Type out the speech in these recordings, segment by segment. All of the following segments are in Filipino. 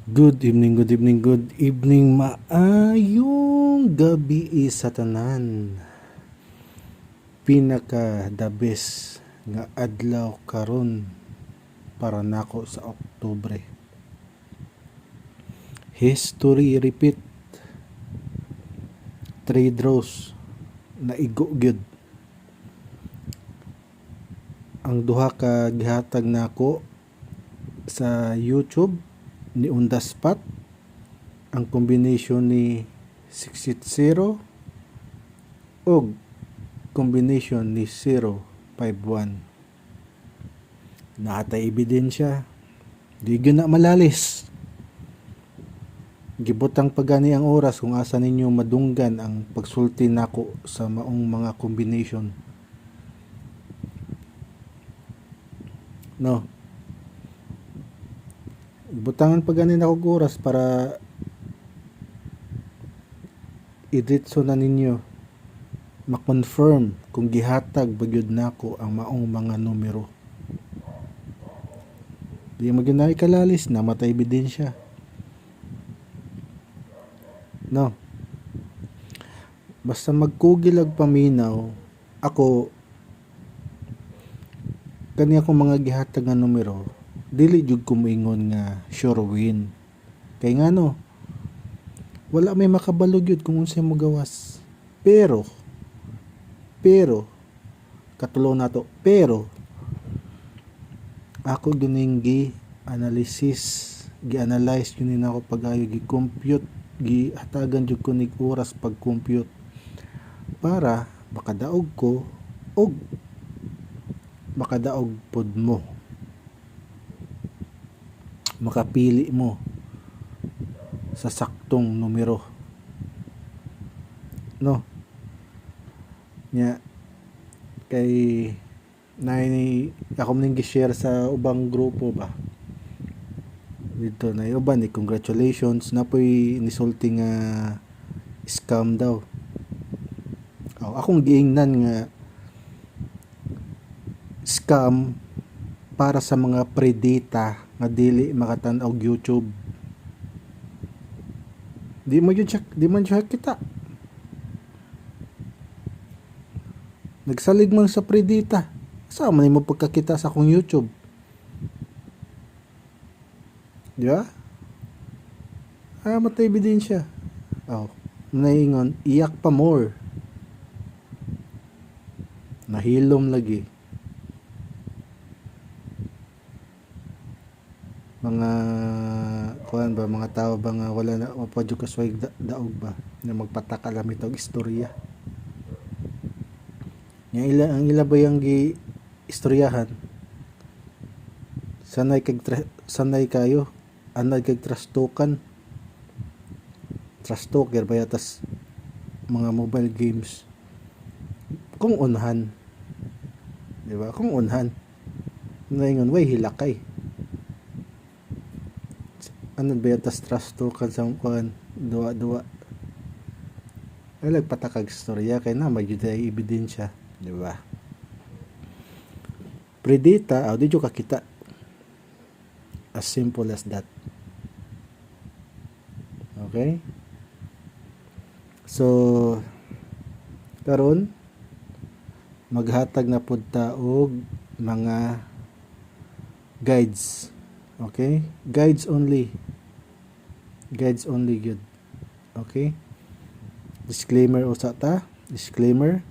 Good evening, good evening, good evening. Maayong gabi sa tanan. Pinaka the best nga adlaw karon para nako sa Oktubre. History repeat. 3 draws na igo gyud. Ang duha ka gihatag nako sa YouTube ni on the spot, ang combination ni 680 o combination ni 051. Naatay ebidensya, di gyud na malalis. Gibutang pagani ang oras kung asa ninyo madunggan ang pagsulti nako sa maong mga combination. No. Butangan pa ganin ako oras para i-ditso na ninyo ma-confirm kung gihatag bagyod nako ang maong mga numero. Di mo ginay kalalis na matay ebidensya. No. Basta magkugil ag paminaw, ako kani ako mga gihatag nga numero, dili jud ko moingon nga sure win. Kay ngano, wala may makabalog yun kung unsay mo gawas. Pero katulo na to, pero ako gining gi-analyze yun ako pag-ayo, gi-compute, gi-hatagan jud ko nig oras pag-compute para makadaog ko og makadaog pod mo, makapili mo sa saktong numero. No. Nya kay ako ning gi-share sa ubang grupo ba. Dito na uban ni congratulations na po'y nisulti nga scam daw. Akong giingnan nga scam para sa mga predata nga dili makatan-og YouTube. Di man siya kita. Nagsalig man sa predata. Saan man mo pagkakita sa akong YouTube? Di ba? Matay ebidensya. Naingon, iyak pa more. Nahilom lagi. Mga tao ba nga wala na mapadyo kasway daog ba na magpatakalam itong istorya. Ang ila ba yung istoryahan? Sanay kayo. Anay kag trastoker ba yatas mga mobile games. Kung unhan. Di ba? Kung unhan. Naingon, way hilakay. Ano ba yatas trastoker sa kuan duwa. Ay nagpatakag istorya kay na may juday ebidensya. Di ba? Predata, di jo kakita. As simple as that. Okay? So, karon maghatag na pud ta og mga guides. Okay? Guides only good. Okay? Disclaimer usa ta. Disclaimer.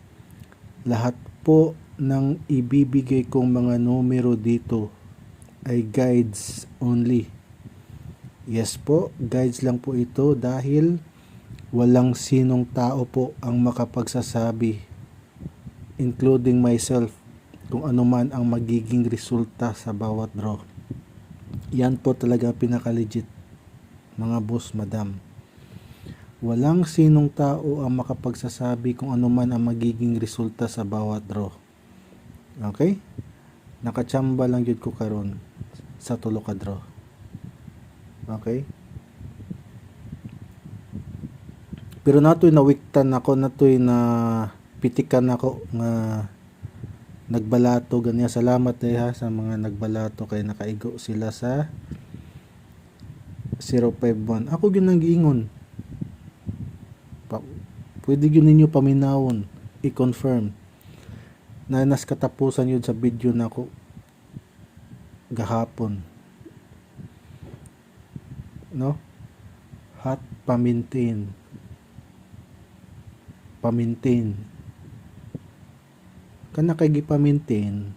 Lahat po ng ibibigay kong mga numero dito ay guides only. Yes po, guides lang po ito dahil walang sinong tao po ang makapagsasabi, including myself, kung ano man ang magiging resulta sa bawat draw. Yan po talaga pinaka-legit, mga boss, madam. Walang sinong tao ang makapagsasabi kung ano man ang magiging resulta sa bawat draw. Okay? Nakachamba lang yun ko karon sa tulo ka draw. Okay? Pero natoy nawiktan ako, natoy na pitikan ako nga nagbalato ganiya. Salamat ha sa mga nagbalato kay nakaigo sila sa 051. Ako gyud nang giingon. Pwede gyud ninyo paminawon, i-confirm na nas katapusan yun sa video nako gahapon, no? Hot pamintain kana kay gipamintain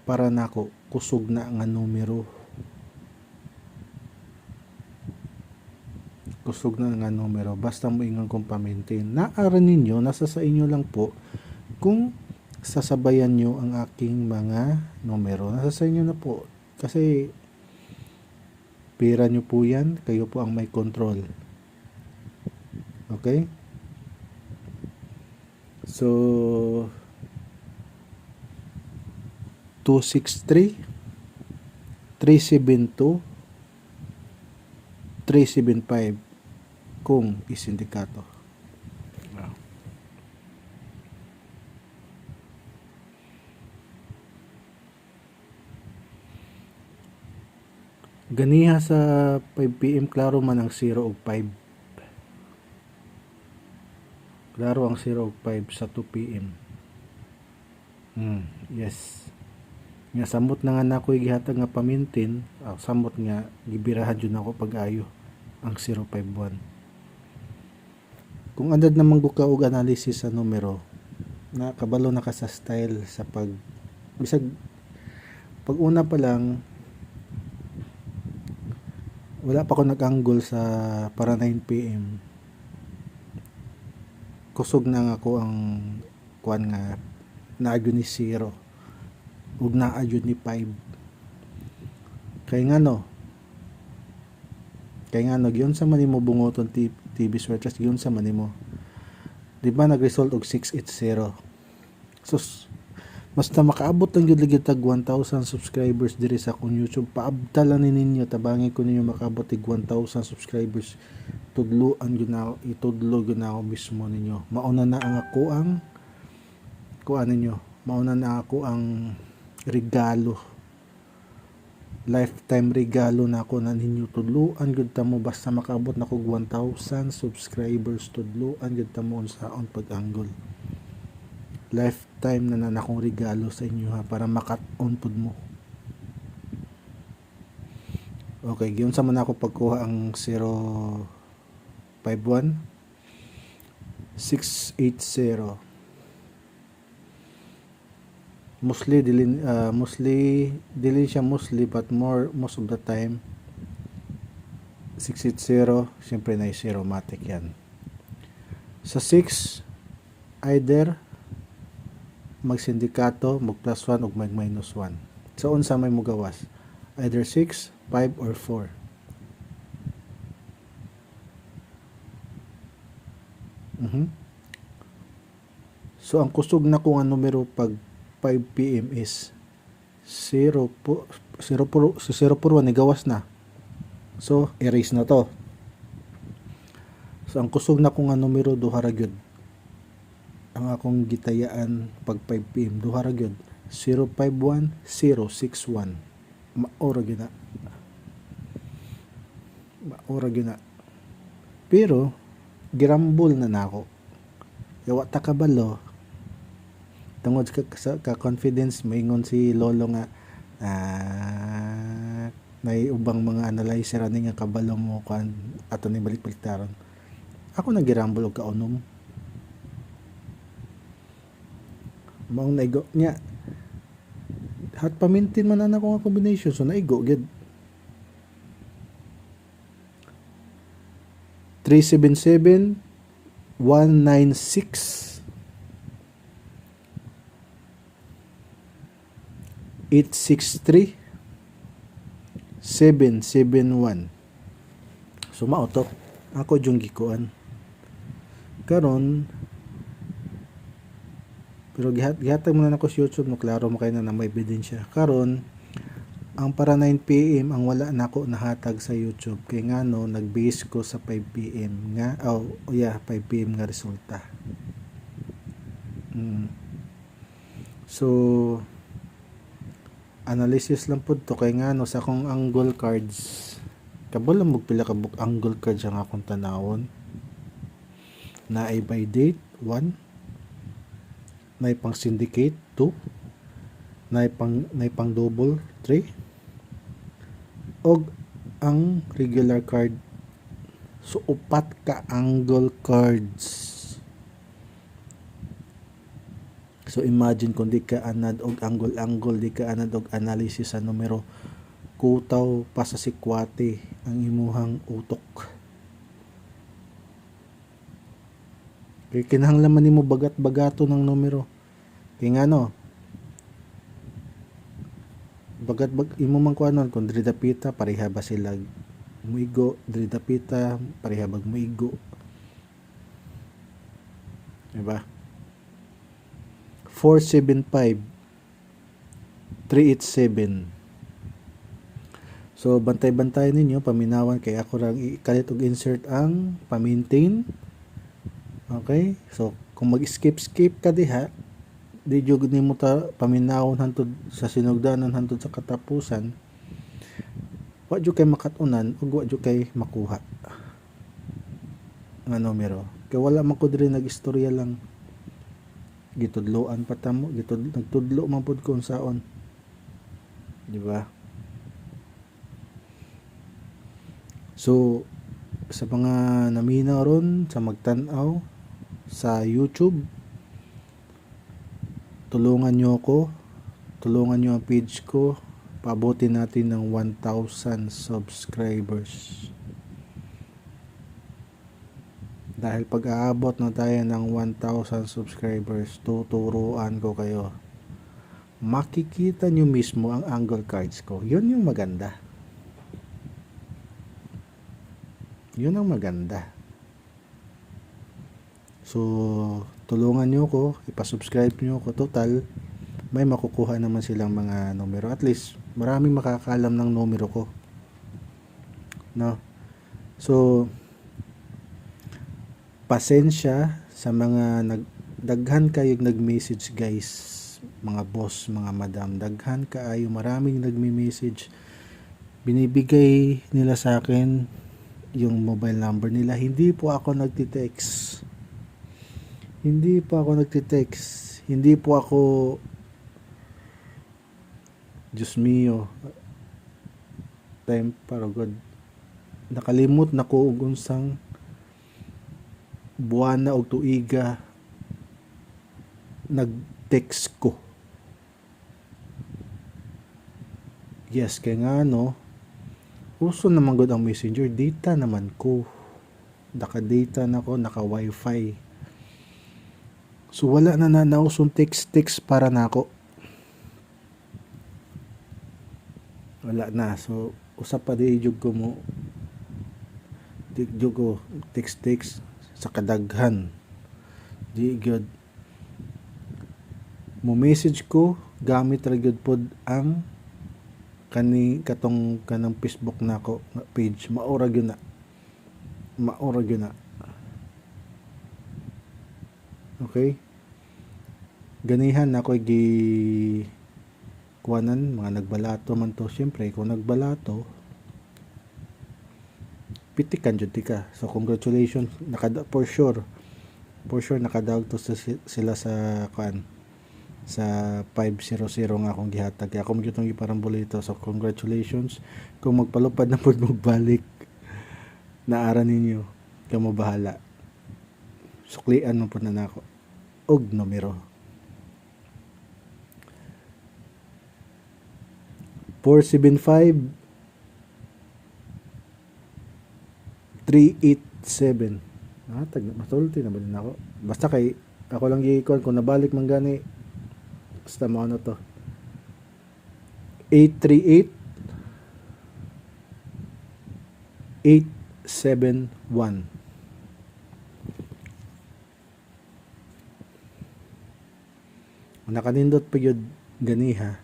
para nako kusog na nga numero, basta mo ingon kung pamintain. Naara ninyo, nasa sa inyo lang po kung sasabayan nyo ang aking mga numero. Nasa sa inyo na po, kasi pera nyo po yan, kayo po ang may control. Okay? So 263 372 375 kung isindikato. Ganiha sa 5 PM klaro man ang 0 ug 5. Klaro ang 0 ug 5 sa 2 PM. Yes. Nga samot na nga nako'y gihatag nga pamintin, samot nga gibirahan jud nako pag-ayo ang 051. Kung andad naman ko ka og analysis sa numero, na kabalo na ka sa style sa bisag pag una pa lang wala pa ako nag-angle sa para 9 PM. Kusog na nga ako ang kuan nga naagyo ni 0 ug naagyo ni 5. Kay ngano giyon sa man nimo bungoton TV searches, giyon sa man nimo. Di ba nag-result og 680. Sus, basta makaabot lang gyud lagi tag 1,000 subscribers diri sa akong YouTube, paabtalan ni ninyo, tabangin ko ninyo makaabot tig 1,000 subscribers. Tudloan gyud na, itudlo gyud na ako mismo ninyo. Mauna na ang ako ang kuan ninyo. Mauna na ako ang regalo. Lifetime regalo na ako na ninyo. Tudloan gyud ta mo basta makaabot na ko 1,000 subscribers, tudloan gyud ta mo unsaon pag-angle. Lifetime na akong regalo sa inyo ha, para makat-on pud mo. Okay, giyon sa man ako pagkuha ang 051 680. Mostly dili siya mostly, but most of the time 680, syempre na 0 matic yan. Sa 6 either magsindikato, mag plus 1 o mag minus 1. So unsa may mugawas, either 6, 5 or 4. So ang kusog na ko nga numero pag 5 PM is 0 po, 0 por 1 gawas na. So erase na to. So ang kusog na ko nga numero duha ra gyud. Ang akong gitayaan pag 5 PM duha ra gyud, 051 061. Maura gyud na. Pero girambol na nako. Yawa ta kabalo. Tungod ka confidence, maingon si Lolo nga may ubang mga analyzer ani nga kabalo mo kan ato ni balik-baliktaron. Ako nagirambol og kaunom. Maong naigo nya. Hat pamintin man na ako nga combination, so naigo gid. 377 196 863 771. So mao to ako jung gikuan karon, pero gihatag mo na ako sa YouTube no, klaro mo kayo na may ebidensya. Karon ang para 9 PM ang wala na ako nahatag sa YouTube, kay ngano nag-base ko sa 5 PM nga 5 PM nga resulta. So analysis lang po to, kay ngano sa akong angle cards Kabalo mo pila ka book angle card siya nga akong tanawon. Na ay by date 1, na pang syndicate 2, na pang double 3, og ang regular card. So upat ka angle cards. So imagine kung di ka anad og angle, di ka anad og analysis sa numero, kutaw pa sa sikwate ang imuhang utok. Kaya kinahanglan nimo bagat-bagato ng numero. Kaya nga no, imo man kuanon kung diri dapita pareha ba sila muigo, diri dapita pareha bag muigo. Diba? 475 387. So bantay-bantay ninyo paminawan kay ako rang ikalit og insert ang pa-maintain. Okay? So kung mag-skip ka diha, di jud nimo ta paminawon hantod sa sinugdanan hantod sa katapusan. Wa jud kay makatunan ug wa jud kay makuha nga numero. Kay wala man ko diri nag-istorya lang. Gitudloan pa ta mo, nagtudlo man pud ko unsaon. Di ba? So sa mga naminaw ron sa magtan-aw sa YouTube, tulungan nyo ako, tulungan nyo ang page ko, paabutin natin ng 1,000 subscribers. Dahil pag aabot na tayo ng 1,000 subscribers, tuturuan ko kayo. Makikita nyo mismo ang angle cards ko. Yun yung maganda. Yun ang maganda. So, tulungan nyo ko, ipasubscribe nyo ko. Total, may makukuha naman silang mga numero. At least, maraming makakalam ng numero ko. No? So, pasensya sa mga daghan kayo nag-message guys, mga boss, mga madam, daghan kaayo, maraming nagme-message, binibigay nila sa akin yung mobile number nila. Hindi po ako nagti-text, hindi po ako, Diyos mio, time para God, nakalimot na ko og unsang buwan na og tuiga nag-text ko. Yes, kaya nga no, uso naman gud ang messenger, data naman ko, naka-data na ko, naka-wifi. So wala na nausong text para nako. Wala na. So usap pa di jud ko mo text sa kadaghan. Di gyud mo message ko gamit ra gyud pod ang kanang Facebook nako page. Maura gyud na. Okay? Ganihan na ako kuwanan, mga nagbalato man to. Siyempre, kung nagbalato, pitikan jud ka. So congratulations, for sure nakadaog to sila sa sa 500 nga akong gihatag. Kaya ako mo gyud iparambolito. So congratulations. Kung magpalupad na pud magbalik, naara ninyo, kamo bahala. Suklian mo pud na nako og numero. 475 387. Masulti na ba din ako? Basta kay ako lang giikon kung nabalik man gani. Basta mo ano to. 838 871. Nakanindot pa yun ganiha.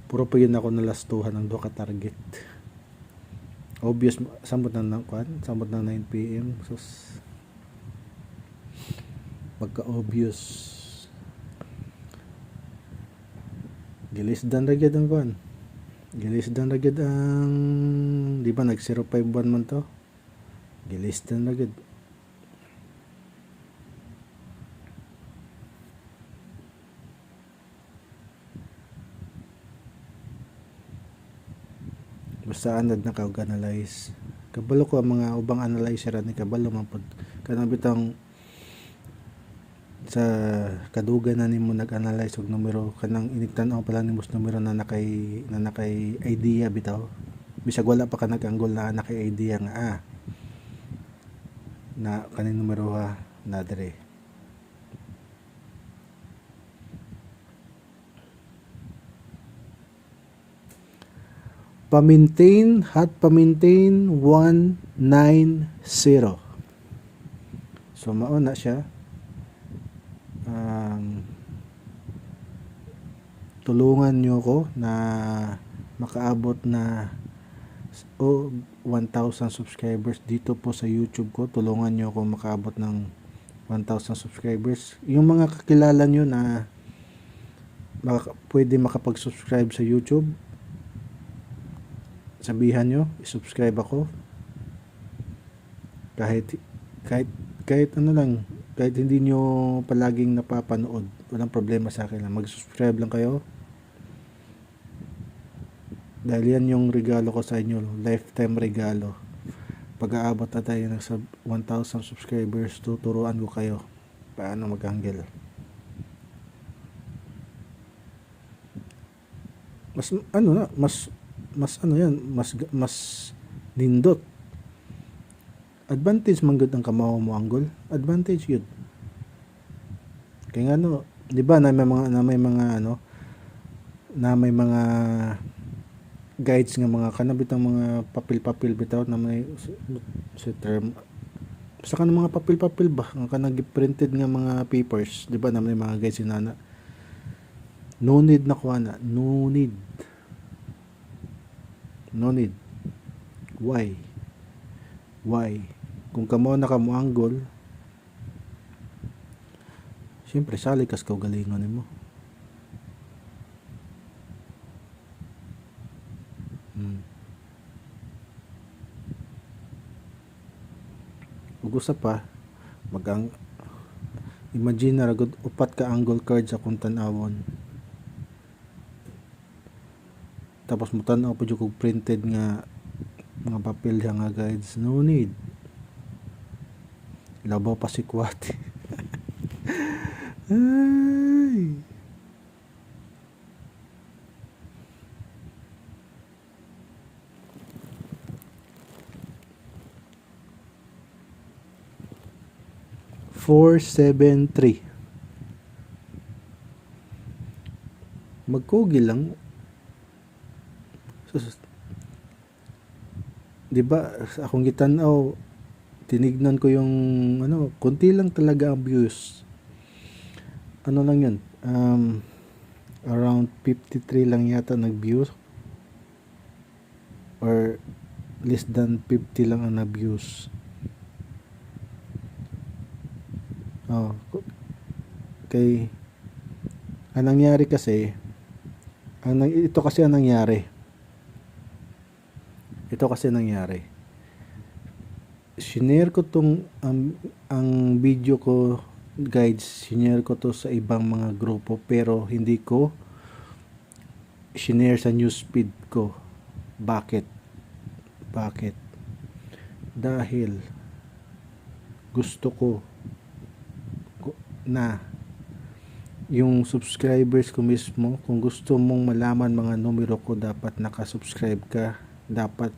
Puro pa yun ako nalastuhan ng duha ka target. Obvious, samot ng 9 PM. So, pagka-obvious. Gilisdan ra gyud ang kuan. Gilisdan na gid ang di ba nag 051 man to. Gilisdan na gid. Basta anad na kag analyze. Kabalo ko ang mga ubang analyzer ni kabalo man pod. Kanang bitang sa kadugan na nimo nag-analyze og numero kanang inigtan-aw pala nimo sa numero na nakay idea bitaw. Bisag wala pa ka nag-anggol na nakay idea nga na kaning numero ha na dire. Hot pamintain 190. So mao na siya. Tulungan nyo ko na makaabot na 1,000 subscribers dito po sa YouTube ko. Tulungan nyo ako makaabot ng 1,000 subscribers. Yung mga kakilala nyo na pwede makapag-subscribe sa YouTube, sabihan nyo, i-subscribe ako. Kahit ano lang, kahit hindi nyo palaging napapanood, walang problema sa akin lang. Mag-subscribe lang kayo. Dahil yan yung regalo ko sa inyo, lifetime regalo. Pag-aabot na tayo ng 1,000 subscribers, tuturuan ko kayo paano mag-angle. Mas nindot. Advantage man gud ang kamaw mo angle. Advantage yun. Kaya nga di ba na may mga guides nga mga kanabitang mga papel-papel bitaw na may sa term sa kanang mga papel-papel ba nga kanang printed nga mga papers, di ba na may mga guides inana. No need na kuana, no need. Why? Kung kamo na ka mo angle, siyempre sali kas kaugalingon nimo. Ug usa pa imagine na ragod upat ka angle card sa kung tan-awon. Tapos mo tan-aw pa jud kog printed nga mga papel nga guides. No need. Labaw pa si Kwati. Ay. $473. Magkugi lang. Di ba akong gitan-aw, tinignan ko yung konti lang talaga ang views. Ano lang yun? Around 53 lang yata nag-views. Or less than 50 lang ang nag-views. Okay. Ang nangyari kasi, ito kasi ang nangyari. Shinare ko tong ang video ko, guides, shinare ko to sa ibang mga grupo pero hindi ko shinare sa newsfeed ko. Bakit? Dahil gusto ko na yung subscribers ko mismo, kung gusto mong malaman mga numero ko, dapat nakasubscribe ka, dapat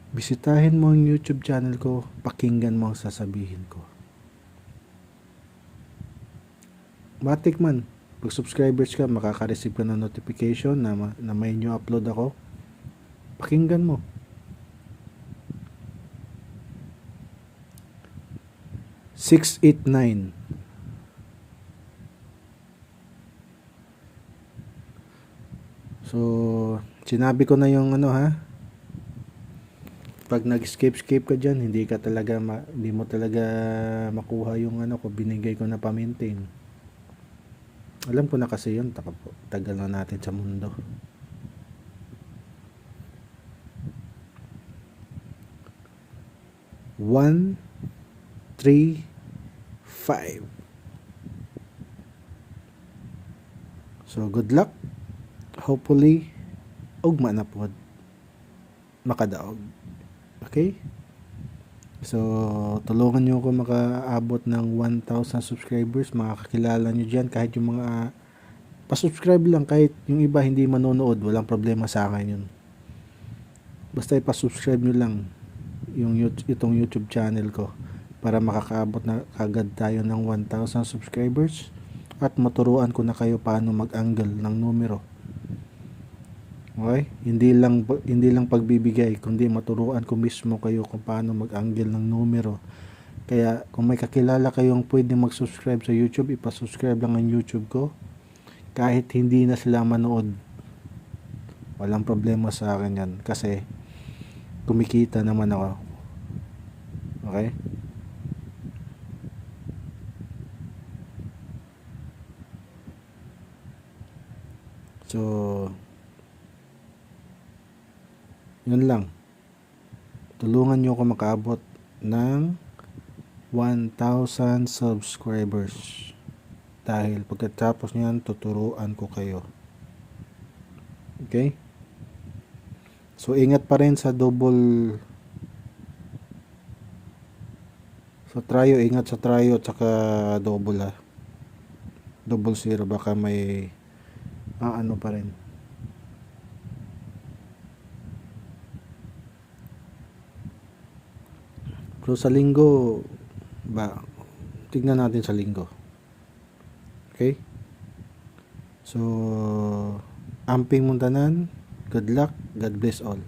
bisitahin mo ang YouTube channel ko, pakinggan mo ang sasabihin ko. Matik man, pag subscribers ka, makaka-receive ka ng notification na may new upload ako, pakinggan mo. $689. So, sinabi ko na yung pag nag-skip ka dyan, hindi mo talaga makuha yung ko binigay ko na pa-maintain. Alam ko na kasi yun, tagal na natin sa mundo. 1, 3, 5. So good luck. Hopefully ugma na pod makadaog. Okay? So tulungan niyo ako makaabot ng 1,000 subscribers, mga kakilala niyo diyan, kahit yung mga pa-subscribe lang, kahit yung iba hindi manonood, walang problema sa akin yun. Basta ipa-subscribe nyo lang itong YouTube channel ko para makakaabot na kagad tayo ng 1,000 subscribers at maturuan ko na kayo paano mag-angle ng numero. Okay? Hindi lang pagbibigay, kundi maturuan ko mismo kayo kung paano mag-angle ng numero. Kaya kung may kakilala kayong pwede mag-subscribe sa YouTube, ipa-subscribe lang ang YouTube ko. Kahit hindi na sila manood, walang problema sa akin yan, kasi kumikita naman ako. Okay? So yun lang. Tulungan nyo ako makaabot ng 1,000 subscribers. Dahil pagkatapos niyan, tuturuan ko kayo. Okay? So ingat pa rin sa tryo, ingat sa tryo at saka double ha. Double zero, baka may ano pa rin. So sa linggo tignan natin sa linggo. Okay? So amping muntanan, good luck, God bless all.